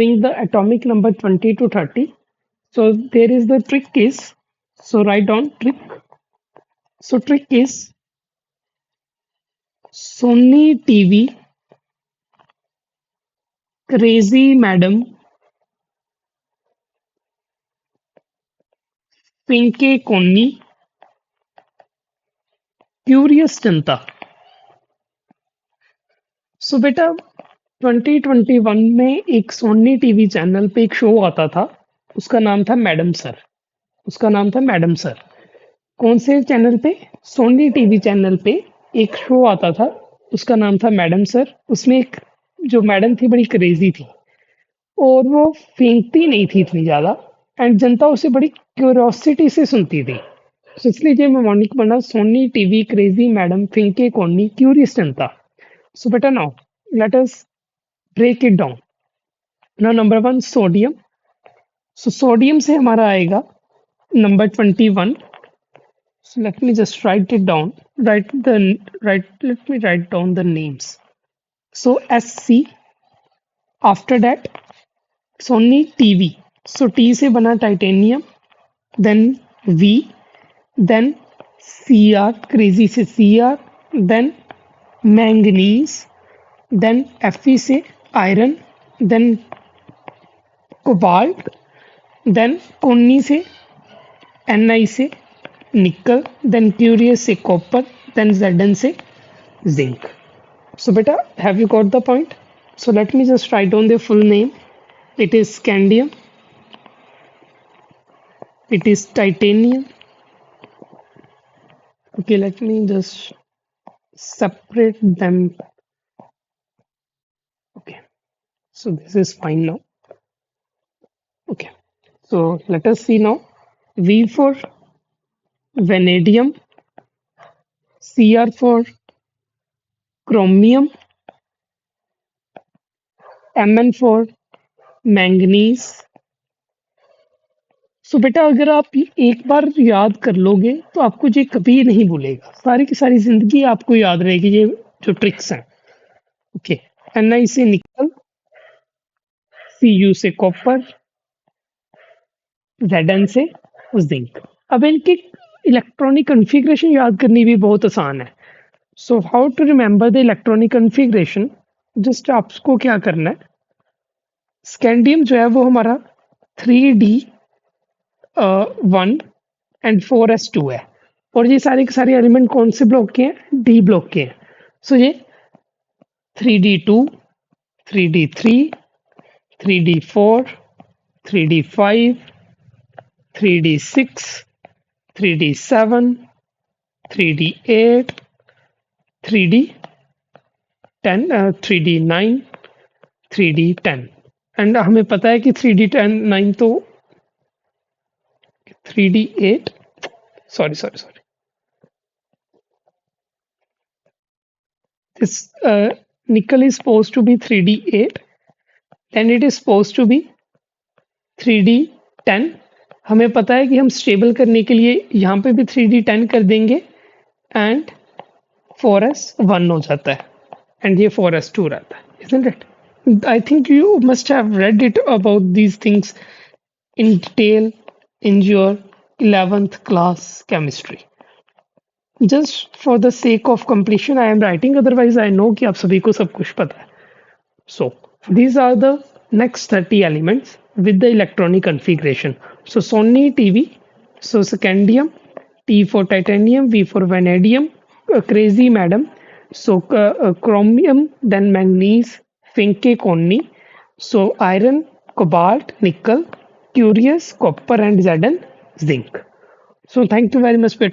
Bring the atomic number 20 to 30. So there is the trick is, so write down trick. So trick is Sony TV, Crazy Madam, Pinky Konni, Curious Janata. So बेटा 2021 में एक Sony TV channel पे एक show आता था. उसका नाम था मैडम सर. उसका नाम था मैडम सर. कौन से चैनल पे? सोनी टीवी चैनल पे एक शो आता था. उसका नाम था मैडम सर. उसमें एक जो मैडम थी बड़ी क्रेजी थी और वो फेंकती नहीं थी इतनी ज्यादा एंड जनता उसे बड़ी क्यूरियोसिटी से सुनती थी. तो इसलिए जो मॉर्निंग बना सोनी टीवी क्रेजी मैडम फिंके कोनी क्यूरियस जनता. सो बेटा now let us break it down. Now number 1 sodium. So sodium से हमारा आएगा number 21. So let me just write it down. Let me write down the names. So SC. After that, Sony TV. So T से बना titanium. Then V. Then Cr. Crazy से Cr. Then manganese. Then Fe से iron. Then cobalt. Then Ni से Ni से nickel, then curious से copper, then Zn से zinc. So beta, have you got the point? So let me just write down the full name. It is scandium. It is titanium. Okay, let me just separate them. Okay, so this is fine now. Okay, so let us see now. V for vanadium, Cr for chromium, Mn for manganese. सो बेटा अगर आप एक बार याद कर लोगे तो आपको ये कभी नहीं भूलेगा. सारी की सारी जिंदगी आपको याद रहेगी ये जो ट्रिक्स हैं. ओके, Ni से निकल, Cu से कॉपर, Zn से जिंक. अब इनकी इलेक्ट्रॉनिक कॉन्फ़िगरेशन याद करनी भी बहुत आसान है. So how to remember the electronic configuration? Just आपको क्या करना है, स्कैंडियम जो है वो हमारा 3d1 एंड 4s2 है और ये सारे के सारे एलिमेंट कौन से ब्लॉक के हैं? डी ब्लॉक के हैं. सो ये 3d2, 3d3, 3d4, 3d5, 3d6, 3d7, 3d8, 3d10, 3d9, 3d10. And हमें पता है कि 3d9 तो 3d8, sorry, this nickel is supposed to be 3d8, then it is supposed to be 3d10. हमें पता है कि हम स्टेबल करने के लिए यहाँ पे भी 3d10 कर देंगे एंड 4s1 हो जाता है एंड ये 4s2 रहता है, isn't it? I think you must have read it about these things in detail in your 11th class chemistry. Just for the sake of completion I am writing, otherwise I know कि आप सभी को सब कुछ पता है. So these are the next 30 elements with the electronic configuration. So Sony TV, so scandium, T for titanium, V for vanadium, crazy madam, so chromium, then manganese, Finke Konni, so iron, cobalt, nickel, curious, copper and Zn, zinc. So thank you very much.